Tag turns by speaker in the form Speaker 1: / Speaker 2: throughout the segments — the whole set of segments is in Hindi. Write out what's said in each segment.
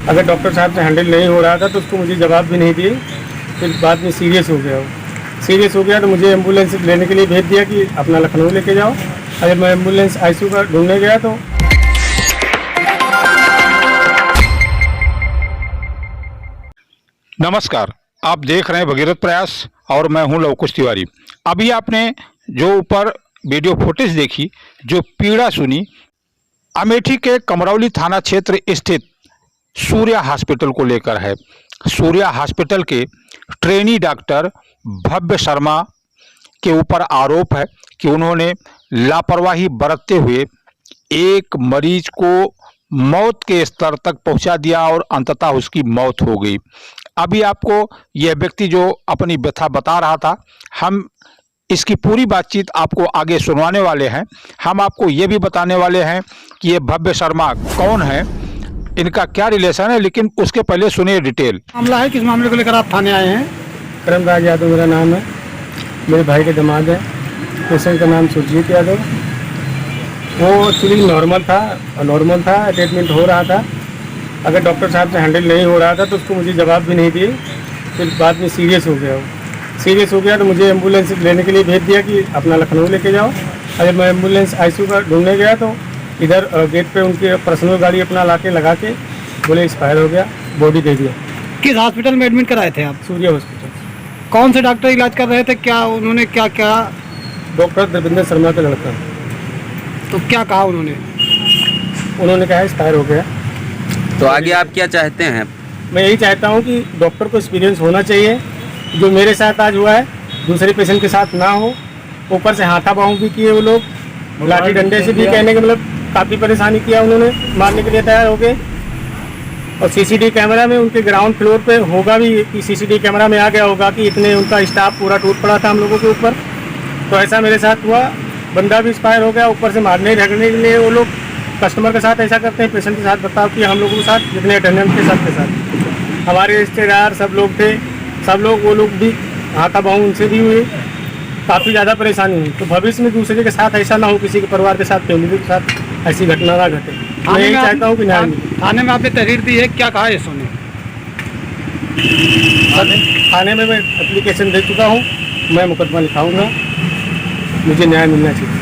Speaker 1: अगर डॉक्टर साहब से हैंडल नहीं हो रहा था तो उसको मुझे जवाब भी नहीं दिए। फिर बाद में सीरियस हो गया, वो सीरियस हो गया तो मुझे एम्बुलेंस लेने के लिए भेज दिया कि अपना लखनऊ लेके जाओ। अगर मैं एम्बुलेंस आईसीयू का ढूंढने गया तो
Speaker 2: नमस्कार, आप देख रहे हैं भगीरथ प्रयास और मैं हूं लवकुश तिवारी। अभी आपने जो ऊपर वीडियो फुटेज देखी, जो पीड़ा सुनी, अमेठी के कमरौली थाना क्षेत्र स्थित सूर्या हॉस्पिटल को लेकर है। सूर्या हॉस्पिटल के ट्रेनी डॉक्टर भव्य शर्मा के ऊपर आरोप है कि उन्होंने लापरवाही बरतते हुए एक मरीज को मौत के स्तर तक पहुंचा दिया और अंततः उसकी मौत हो गई। अभी आपको यह व्यक्ति जो अपनी व्यथा बता रहा था, हम इसकी पूरी बातचीत आपको आगे सुनवाने वाले हैं। हम आपको ये भी बताने वाले हैं कि ये भव्य शर्मा कौन है, इनका क्या रिलेशन है, लेकिन उसके पहले सुनिए डिटेल।
Speaker 3: मामला है, किस मामले को लेकर आप थाने आए हैं?
Speaker 1: करमराज यादव मेरा नाम है, मेरे भाई का दामाद है। पेशेंट का नाम सुरजीत यादव। वो एक्चुअली नॉर्मल था, ट्रीटमेंट हो रहा था। अगर डॉक्टर साहब से हैंडल नहीं हो रहा था तो उसको मुझे जवाब भी नहीं दिए। फिर बाद में सीरियस हो गया, वो सीरियस हो गया तो मुझे एम्बुलेंस लेने के लिए भेज दिया कि अपना लखनऊ लेके जाओ। अगर मैं एम्बुलेंस आईसीयू का ढूंढने गया तो इधर गेट पे उनकी पर्सनल गाड़ी अपना लाके लगा के बोले एक्सपायर हो गया, बॉडी दे दिया।
Speaker 3: किस हॉस्पिटल में एडमिट कराए थे आप?
Speaker 1: सूर्या हॉस्पिटल।
Speaker 3: कौन से डॉक्टर इलाज कर रहे थे? क्या उन्होंने क्या क्या?
Speaker 1: डॉक्टर देवेंद्र शर्मा का लड़का।
Speaker 3: तो क्या कहा उन्होंने?
Speaker 1: उन्होंने कहा एक्सपायर हो गया।
Speaker 4: तो आगे आप क्या चाहते हैं?
Speaker 1: मैं यही चाहता हूँ कि डॉक्टर को एक्सपीरियंस होना चाहिए। जो मेरे साथ आज हुआ है दूसरे पेशेंट के साथ ना हो। ऊपर से हाथापाई भी किए वो लोग, लाठी डंडे से भी कहने के मतलब काफ़ी परेशानी किया उन्होंने, मारने के लिए तैयार हो गए। और सीसीटीवी कैमरा में उनके ग्राउंड फ्लोर पे होगा भी कि सीसीटीवी कैमरा में आ गया होगा कि इतने उनका स्टाफ पूरा टूट पड़ा था हम लोगों के ऊपर। तो ऐसा मेरे साथ हुआ, बंदा भी एक्सपायर हो गया। ऊपर से मारने ढकने के लिए वो लोग कस्टमर के साथ ऐसा करते हैं, पेशेंट के साथ बताओ कि हम लोगों के साथ जितने अटेंडेंट थे सबके साथ, हमारे रिश्तेदार सब लोग थे, सब लोग वो लोग भी हाथापाई उनसे भी हुए। काफ़ी ज़्यादा परेशानी हुई। तो भविष्य में दूसरे के साथ ऐसा ना हो, किसी के परिवार के साथ, फैमिली के साथ ऐसी घटना ना घटे। मैं यही चाहता हूँ कि न्याय मिले।
Speaker 3: थाने में आपने तहरीर दी है, क्या कहा है सोने?
Speaker 1: थाने में मैं एप्लीकेशन दे चुका हूँ, मैं मुकदमा लिखाऊंगा, मुझे न्याय मिलना चाहिए।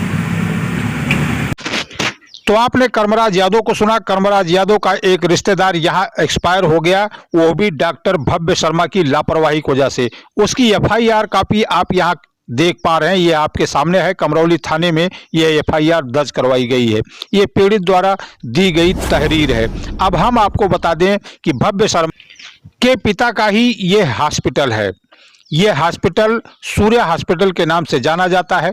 Speaker 2: तो आपने कर्मराज यादव को सुना। कर्मराज यादव का एक रिश्तेदार यहाँ एक्सपायर हो गया, वो भी डॉक्टर भव्य शर्मा की लापरवाही की वजह से। उसकी एफआईआर कॉपी आप यहाँ देख पा रहे हैं, ये आपके सामने है। कमरौली थाने में ये एफआईआर दर्ज करवाई गई है। ये पीड़ित द्वारा दी गई तहरीर है। अब हम आपको बता दें कि भव्य शर्मा के पिता का ही ये हॉस्पिटल है। ये हॉस्पिटल सूर्या हॉस्पिटल के नाम से जाना जाता है,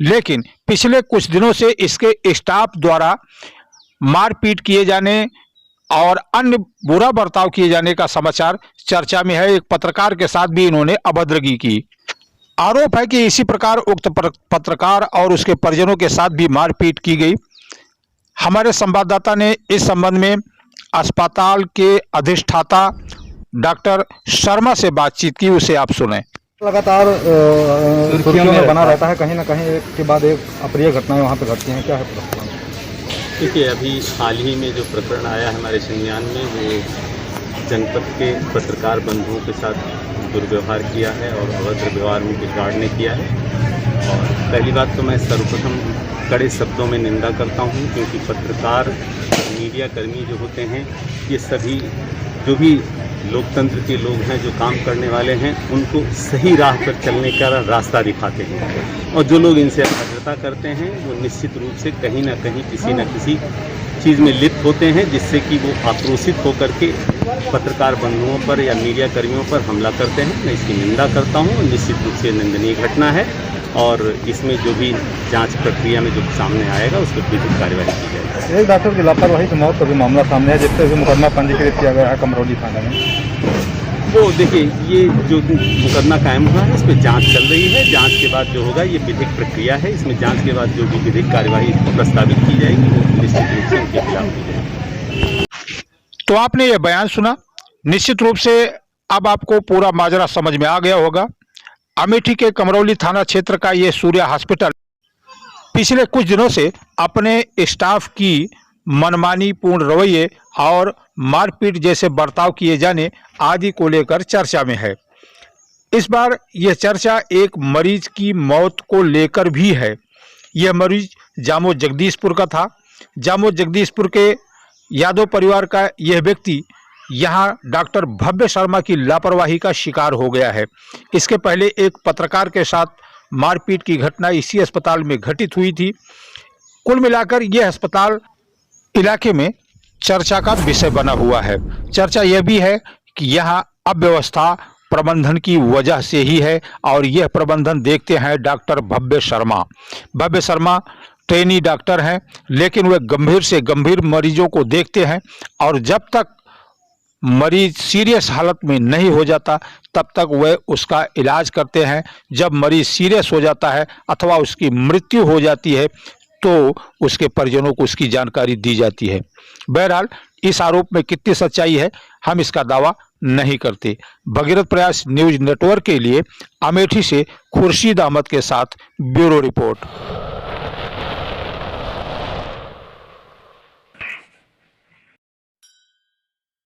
Speaker 2: लेकिन पिछले कुछ दिनों से इसके स्टाफ द्वारा मारपीट किए जाने और अन्य बुरा बर्ताव किए जाने का समाचार चर्चा में है। एक पत्रकार के साथ भी इन्होंने अभद्रगी की। आरोप है कि इसी प्रकार उक्त पत्रकार और उसके परिजनों के साथ भी मारपीट की गई। हमारे संवाददाता ने इस संबंध में अस्पताल के अधिष्ठाता डॉक्टर शर्मा से बातचीत की, उसे आप सुने।
Speaker 5: लगातार सुर्खियों में बना रहता है, कहीं ना कहीं एक के बाद एक अप्रिय घटनाएं वहाँ पे घटती हैं, क्या है प्रकरण?
Speaker 6: देखिए, अभी हाल ही में जो प्रकरण आया है हमारे संज्ञान में, वो जनपद के पत्रकार बंधुओं के साथ दुर्व्यवहार किया है और अभद्र व्यवहार उनके गार्ड ने किया है। और पहली बात तो मैं सर्वप्रथम कड़े शब्दों में निंदा करता हूँ, क्योंकि पत्रकार, मीडिया कर्मी जो होते हैं, ये सभी जो भी लोकतंत्र के लोग हैं, जो काम करने वाले हैं, उनको सही राह पर चलने का रास्ता दिखाते हैं। और जो लोग इनसे अभद्रता करते हैं, वो निश्चित रूप से कहीं ना कहीं किसी न किसी चीज़ में लिप्त होते हैं, जिससे कि वो आक्रोशित होकर के पत्रकार बंधुओं पर या मीडिया कर्मियों पर हमला करते हैं। मैं इसकी निंदा करता हूँ। निश्चित रूप से निंदनीय घटना है और इसमें जो भी जांच प्रक्रिया में जो सामने आएगा उस पर विधिक कार्यवाही की जाएगी।
Speaker 5: एक डॉक्टर की लापरवाही की मौत का भी मामला सामने है, जिससे मुकदमा पंजीकृत किया गया है कमरौली थाने में।
Speaker 6: वो देखिए, ये जो मुकदमा कायम हुआ है, इस पर जांच चल रही है। जांच के बाद जो होगा, ये विधिक प्रक्रिया है, इसमें जांच के बाद जो भी विधिक कार्यवाही प्रस्तावित की जाएगी वो निश्चित रूप से उनके खिलाफ की जाएगी।
Speaker 2: तो आपने ये बयान सुना। निश्चित रूप से अब आपको पूरा माजरा समझ में आ गया होगा। अमेठी के कमरौली थाना क्षेत्र का ये सूर्या हॉस्पिटल पिछले कुछ दिनों से अपने स्टाफ की मनमानी पूर्ण रवैये और मारपीट जैसे बर्ताव किए जाने आदि को लेकर चर्चा में है। इस बार यह चर्चा एक मरीज की मौत को लेकर भी है। यह मरीज जामो जगदीशपुर का था। जामो जगदीशपुर के यादव परिवार का यह व्यक्ति यहां डॉक्टर भव्य शर्मा की लापरवाही का शिकार हो गया है। इसके पहले एक पत्रकार के साथ मारपीट की घटना इसी अस्पताल में घटित हुई थी। कुल मिलाकर यह अस्पताल इलाके में चर्चा का विषय बना हुआ है। चर्चा यह भी है कि यहां अव्यवस्था प्रबंधन की वजह से ही है और यह प्रबंधन देखते हैं डॉक्टर भव्य शर्मा। भव्य शर्मा ट्रेनी डॉक्टर हैं, लेकिन वे गंभीर से गंभीर मरीजों को देखते हैं और जब तक मरीज सीरियस हालत में नहीं हो जाता तब तक वे उसका इलाज करते हैं। जब मरीज सीरियस हो जाता है अथवा उसकी मृत्यु हो जाती है तो उसके परिजनों को उसकी जानकारी दी जाती है। बहरहाल इस आरोप में कितनी सच्चाई है हम इसका दावा नहीं करते। भगीरथ प्रयास न्यूज नेटवर्क के लिए अमेठी से खुर्शीद अहमद के साथ ब्यूरो रिपोर्ट।